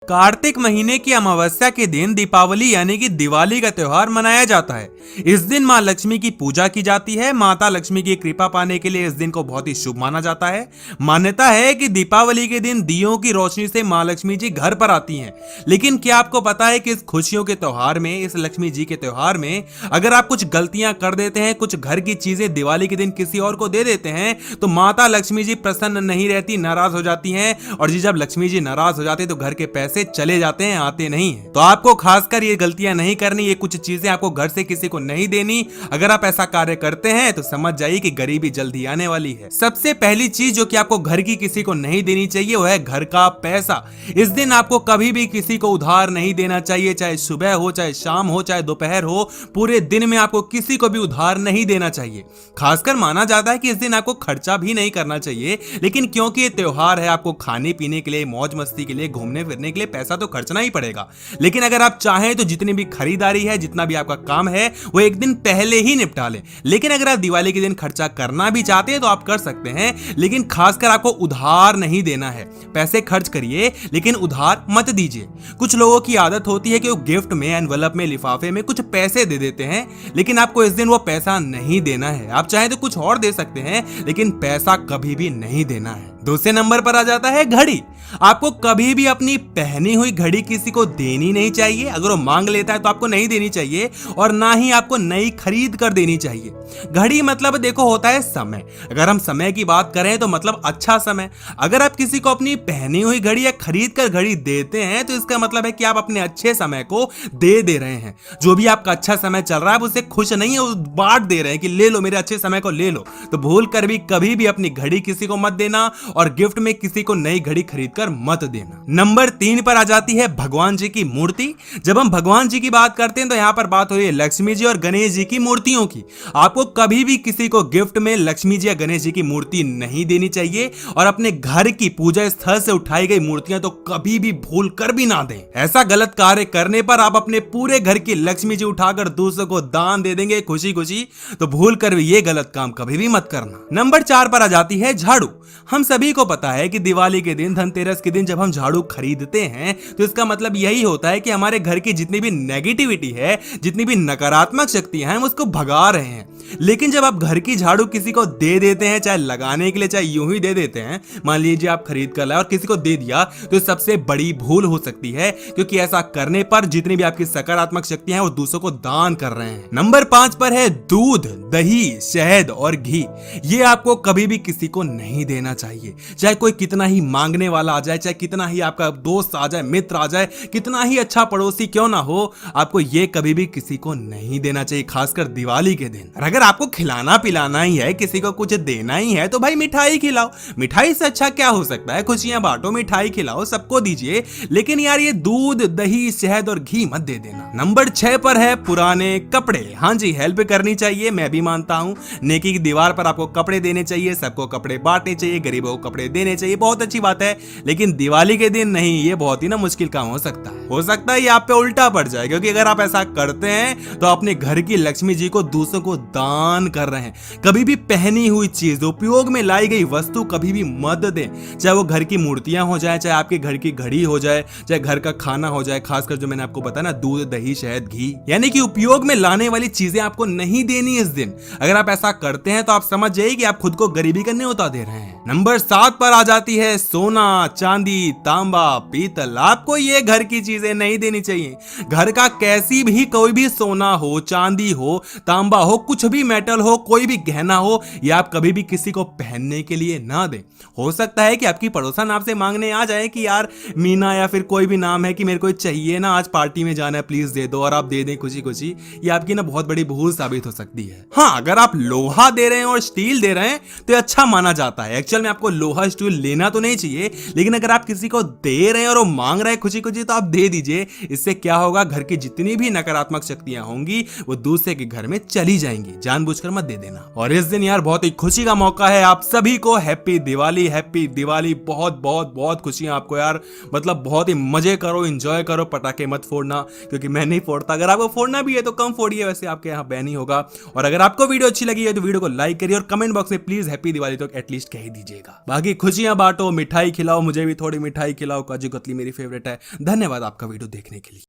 कार्तिक महीने की अमावस्या के दिन दीपावली यानी कि दिवाली का त्योहार मनाया जाता है। इस दिन मां लक्ष्मी की पूजा की जाती है। माता लक्ष्मी की कृपा पाने के लिए इस दिन को बहुत ही शुभ माना जाता है। मान्यता है कि दीपावली के दिन दियों की रोशनी से मां लक्ष्मी जी घर पर आती हैं। लेकिन क्या आपको पता है कि इस खुशियों के त्योहार में, इस लक्ष्मी जी के त्योहार में अगर आप कुछ गलतियां कर देते हैं, कुछ घर की चीजें दिवाली के दिन किसी और को दे देते हैं, तो माता लक्ष्मी जी प्रसन्न नहीं रहती, नाराज हो जाती हैं। और जी जब लक्ष्मी जी नाराज हो जाती है तो घर के पैसे चले जाते हैं, आते नहीं है। तो आपको खासकर ये गलतियां नहीं करनी, ये कुछ चीजें आपको घर से किसी को नहीं देनी। अगर आप ऐसा कार्य करते हैं तो समझ जाइए कि गरीबी जल्दी आने वाली है। सबसे पहली चीज जो कि आपको घर की किसी को नहीं देनी चाहिए वो है घर का पैसा। इस दिन आपको कभी भी किसी को उधार नहीं देना चाहिए, चाहे सुबह हो, चाहे शाम हो, चाहे दोपहर हो। पूरे दिन में आपको किसी को भी उधार नहीं देना चाहिए। खासकर माना जाता है कि इस दिन आपको खर्चा भी नहीं करना चाहिए, लेकिन क्योंकि ये त्योहार है, आपको खाने पीने के लिए, मौज मस्ती के लिए, घूमने फिरने के लिए पैसा तो खर्चना ही पड़ेगा। लेकिन अगर आप चाहें तो जितनी भी खरीदारी है, जितना भी आपका काम है, वो एक दिन पहले ही निपटा लें। लेकिन अगर आप दिवाली के दिन खर्चा करना भी चाहते हैं तो आप कर सकते हैं, लेकिन खासकर आपको उधार नहीं देना है। पैसे खर्च करिए लेकिन उधार मत दीजिए। कुछ लोगों की आदत होती है कि वो गिफ्ट में, एनवलप में, लिफाफे में कुछ पैसे दे देते हैं, लेकिन आपको इस दिन वो पैसा नहीं देना है। आप चाहें तो कुछ और दे सकते हैं, लेकिन पैसा कभी भी नहीं देना है। दूसरे नंबर पर आ जाता है घड़ी। आपको कभी भी अपनी पहनी हुई घड़ी किसी को देनी नहीं चाहिए। अगर वो मांग लेता है तो आपको नहीं देनी चाहिए, और ना ही आपको नई खरीद कर देनी चाहिए। घड़ी मतलब देखो होता है समय। अगर हम समय की बात करें तो मतलब अच्छा समय। अगर आप किसी को अपनी पहनी हुई घड़ी या खरीद कर घड़ी देते हैं तो इसका मतलब है कि आप अपने अच्छे समय को दे रहे हैं। जो भी आपका अच्छा समय चल रहा है आप उससे खुश नहीं है, उस बांट दे रहे हैं कि ले लो, मेरे अच्छे समय को ले लो। तो भूल कर भी कभी भी अपनी घड़ी किसी को मत देना, और गिफ्ट में किसी को नई घड़ी खरीद कर मत देना। नंबर 3 पर आ जाती है भगवान जी की मूर्ति। जब हम भगवान जी की बात करते हैं तो यहां पर बात हो रही है लक्ष्मी जी और गणेश जी की मूर्तियों की। आपको कभी भी किसी को गिफ्ट में लक्ष्मी जी या गणेश जी की मूर्ति नहीं देनी चाहिए, और अपने घर की पूजा स्थल से उठाई गई मूर्तियां तो कभी भी भूल कर भी ना दें। ऐसा गलत कार्य करने पर आप अपने पूरे घर की लक्ष्मी जी उठाकर दूसरों को दान दे देंगे खुशी खुशी, तो भूल कर भी ये गलत काम कभी भी मत करना। नंबर 4 पर आ जाती है झाड़ू। हम सभी को पता है कि दिवाली के दिन, धनतेरस के दिन जब हम झाड़ू खरीदते हैं तो इसका मतलब यही होता है कि हमारे घर की जितनी भी नेगेटिविटी है, जितनी भी नकारात्मक शक्तियां हैं, हम उसको भगा रहे हैं। लेकिन जब आप घर की झाड़ू किसी को दे देते हैं, चाहे लगाने के लिए चाहे यूं ही दे देते हैं, मान लीजिए आप खरीद कर लाए और किसी को दे दिया, तो सबसे बड़ी भूल हो सकती है, क्योंकि ऐसा करने पर जितनी भी आपकी सकारात्मक शक्तियां हैं वो दूसरों को दान कर रहे हैं। नंबर 5 पर है दूध, दही, शहद और घी। ये आपको कभी भी किसी को नहीं देना चाहिए। चाहे कोई कितना ही मांगने वाला आ जाए, चाहे कितना ही आपका दोस्त आ जाए, मित्र आ जाए, कितना ही अच्छा पड़ोसी क्यों ना हो, आपको ये कभी भी किसी को नहीं देना चाहिए, खासकर दिवाली के दिन। अगर आपको खिलाना पिलाना ही है, किसी को कुछ देना ही है, तो भाई मिठाई खिलाओ। मिठाई से अच्छा क्या हो सकता है? खुशियां बांटो, मिठाई खिलाओ, सबको दीजिए, लेकिन यार ये दूध, दही, शहद और घी मत दे देना। नंबर 6 पर है पुराने कपड़े। हाँ जी, हेल्प करनी चाहिए, मैं भी मानता हूं। नेकी की दीवार पर आपको कपड़े देने चाहिए, सबको कपड़े बांटने चाहिए, गरीबों को कपड़े देने चाहिए, बहुत अच्छी बात है। लेकिन दिवाली के दिन नहीं, ये बहुत ही ना मुश्किल काम हो सकता है। हो सकता है ये आप पे उल्टा पड़ जाए, क्योंकि अगर आप ऐसा करते हैं तो अपने घर की लक्ष्मी जी को दूसरों को दान कर रहे हैं। कभी भी पहनी हुई चीज, उपयोग में लाई गई वस्तु कभी भी मत दें, चाहे वो घर की मूर्तियां हो जाए, चाहे आपके घर की घड़ी हो जाए, चाहे घर का खाना हो जाए। खासकर जो मैंने आपको बताया ना, दूध, दही, शहद, घी, यानी कि उपयोग में लाने वाली चीजें आपको नहीं देनी इस दिन। अगर आप ऐसा करते हैं तो आप समझ जाइए कि आप खुद को गरीबी का न्योता दे रहे हैं। नंबर 7 पर आ जाती है सोना, चांदी, तांबा, पीतल। आपको ये घर की चीजें नहीं देनी चाहिए। घर का कैसी भी कोई भी सोना हो, चांदी हो, तांबा हो, कुछ भी मेटल हो, कोई भी गहना हो, ये आप कभी भी किसी को पहनने के लिए ना दें। हो सकता है कि आपकी पड़ोसन आपसे मांगने आ जाए कि यार मीना या फिर कोई भी नाम है कि मेरे को चाहिए ना, आज पार्टी में जाना है, प्लीज दे दो, और आप दे दें खुशी खुशी। ये आपकी ना बहुत बड़ी भूल साबित हो सकती है। हाँ, अगर आप लोहा दे रहे हैं और स्टील दे रहे हैं तो अच्छा माना जाता है। एक्चुअल में आपको लोहा स्टील लेना तो नहीं चाहिए, लेकिन अगर आप किसी को दे रहे हैं और वो मांग रहे हैं खुशी खुशी, तो आप दे दे दीजिए। इससे क्या होगा, घर की जितनी भी नकारात्मक शक्तियां होंगी वो दूसरे के घर में चली जाएंगी। जानबूझकर मत दे देना। और इस दिन यार बहुत ही खुशी का मौका है आप सभी को। Happy Diwali, happy Diwali. बहुत बहुत बहुत खुशियां आपको यार। मतलब बहुत ही मजे करो, एंजॉय करो, पटाखे मत फोड़ना क्योंकि मैं नहीं फोड़ता। अगर आपको फोड़ना भी है तो कम फोड़िए, वैसे आपके यहाँ बैन ही होगा। और अगर आपको वीडियो अच्छी लगी है तो वीडियो को लाइक करिए और कमेंट बॉक्स में प्लीज हैप्पी दिवाली तो एटलीस्ट कह ही दीजिएगा। बाकी खुशियां बांटो, मिठाई खिलाओ, मुझे भी थोड़ी मिठाई खिलाओ, काजू कतली मेरी फेवरेट है। धन्यवाद आपका वीडियो देखने के लिए।